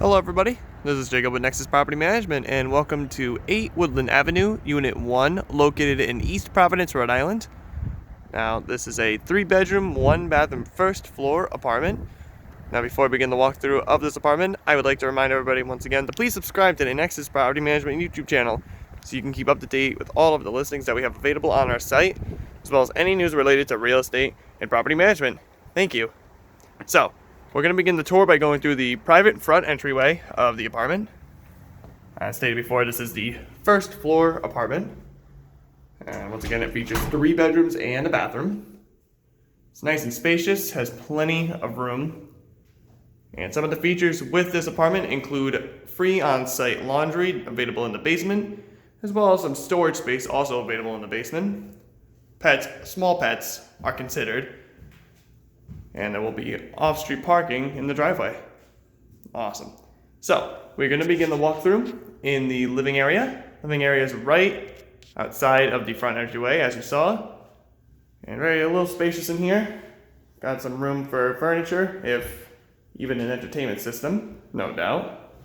Hello everybody, this is Jacob with Nexus Property Management and welcome to 8 Woodland Avenue, Unit 1, located in East Providence, Rhode Island. Now this is a 3-bedroom, 1-bathroom first floor apartment. Now before I begin the walkthrough of this apartment, I would like to remind everybody once again to please subscribe to the Nexus Property Management YouTube channel so you can keep up to date with all of the listings that we have available on our site, as well as any news related to real estate and property management. Thank you. So, we're going to begin the tour by going through the private front entryway of the apartment. As stated before, this is the first floor apartment. And once again, it features 3 bedrooms and a bathroom. It's nice and spacious, has plenty of room. And some of the features with this apartment include free on-site laundry available in the basement, as well as some storage space also available in the basement. Small pets are considered. And there will be off-street parking in the driveway. Awesome. So, we're going to begin the walkthrough in the living area. Living area is right outside of the front entryway, as you saw. And a little spacious in here. Got some room for furniture, if even an entertainment system, no doubt.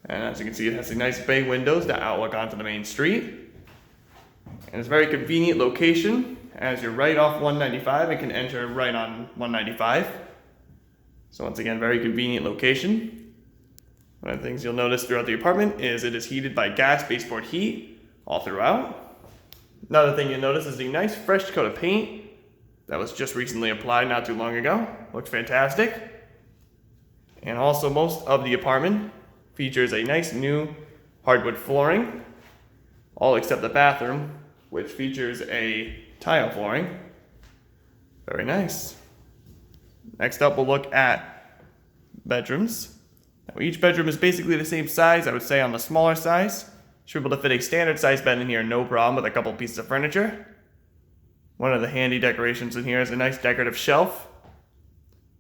And as you can see, it has the nice bay windows that outlook onto the main street. And it's a very convenient location, as you're right off 195 and can enter right on 195. So once again, very convenient location. One of the things you'll notice throughout the apartment is it is heated by gas baseboard heat all throughout. Another thing you'll notice is the nice fresh coat of paint that was just recently applied not too long ago. Looks fantastic. And also most of the apartment features a nice new hardwood flooring, all except the bathroom, which features a tile flooring. Very nice. Next up, we'll look at bedrooms. Now, each bedroom is basically the same size, I would say on the smaller size. Should be able to fit a standard size bed in here, no problem, with a couple pieces of furniture. One of the handy decorations in here is a nice decorative shelf,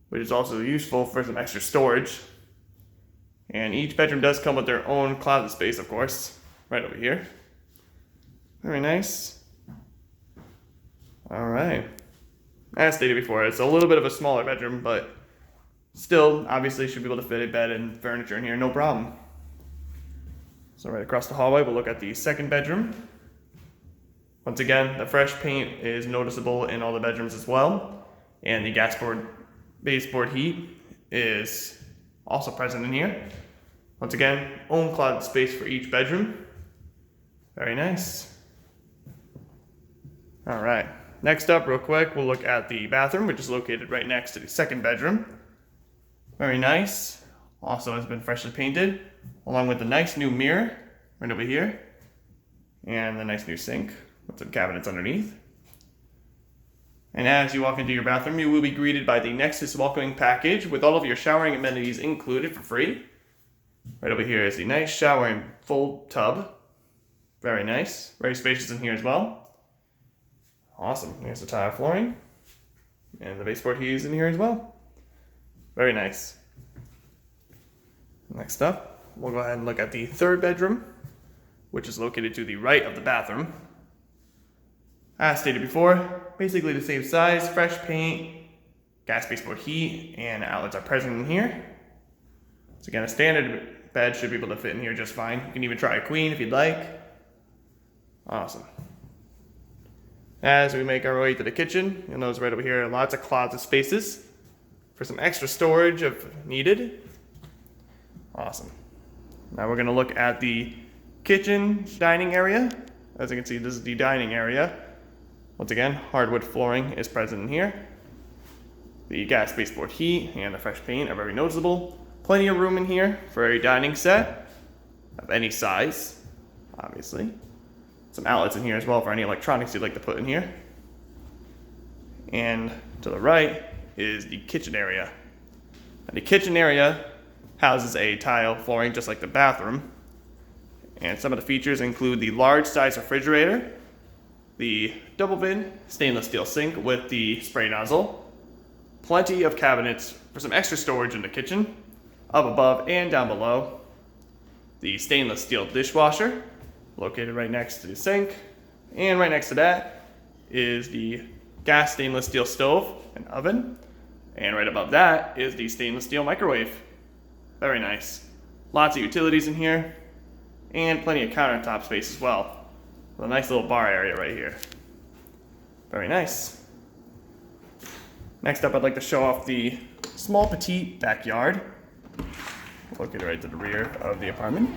which is also useful for some extra storage. And each bedroom does come with their own closet space, of course, right over here. Very nice. Alright. As stated before, it's a little bit of a smaller bedroom, but still, obviously, should be able to fit a bed and furniture in here, no problem. So right across the hallway, we'll look at the second bedroom. Once again, the fresh paint is noticeable in all the bedrooms as well. And the baseboard heat is also present in here. Once again, own closet space for each bedroom. Very nice. Alright, next up real quick, we'll look at the bathroom, which is located right next to the second bedroom. Very nice. Also has been freshly painted, along with the nice new mirror right over here. And the nice new sink with some cabinets underneath. And as you walk into your bathroom, you will be greeted by the Nexus welcoming package with all of your showering amenities included for free. Right over here is the nice shower and full tub. Very nice. Very spacious in here as well. Awesome. Here's the tile flooring. And the baseboard heat is in here as well. Very nice. Next up, we'll go ahead and look at the third bedroom, which is located to the right of the bathroom. As stated before, basically the same size, fresh paint, gas baseboard heat, and outlets are present in here. So again, a standard bed should be able to fit in here just fine. You can even try a queen if you'd like. Awesome. As we make our way to the kitchen, you'll notice right over here lots of closet spaces for some extra storage if needed. Awesome. Now we're going to look at the kitchen dining area. As you can see, this is the dining area. Once again, hardwood flooring is present in here. The gas baseboard heat and the fresh paint are very noticeable. Plenty of room in here for a dining set of any size, obviously. Some outlets in here as well for any electronics you'd like to put in here. And to the right is the kitchen area. Now, the kitchen area houses a tile flooring just like the bathroom. And some of the features include the large size refrigerator, the double bin stainless steel sink with the spray nozzle, plenty of cabinets for some extra storage in the kitchen, up above and down below, the stainless steel dishwasher, located right next to the sink, and right next to that is the gas stainless steel stove and oven, and right above that is the stainless steel microwave. Very nice. Lots of utilities in here, and plenty of countertop space as well. With a nice little bar area right here. Very nice. Next up, I'd like to show off the small petite backyard, located right to the rear of the apartment.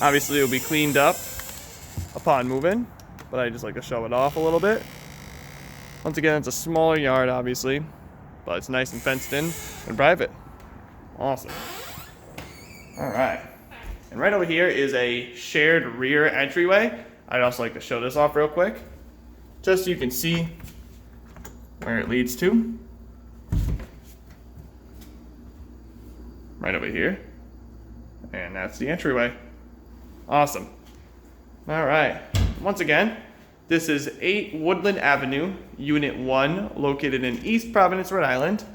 Obviously, it will be cleaned up upon move-in, but I just like to show it off a little bit. Once again, it's a smaller yard, obviously, but it's nice and fenced in and private. Awesome. All right. And right over here is a shared rear entryway. I'd also like to show this off real quick, just so you can see where it leads to. Right over here. And that's the entryway. Awesome. All right. Once again, this is 8 Woodland Avenue, Unit 1, located in East Providence, Rhode Island.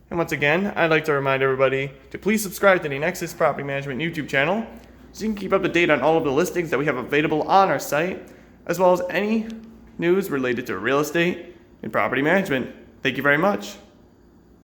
And once again, I'd like to remind everybody to please subscribe to the Nexus Property Management YouTube channel so you can keep up to date on all of the listings that we have available on our site, as well as any news related to real estate and property management. Thank you very much.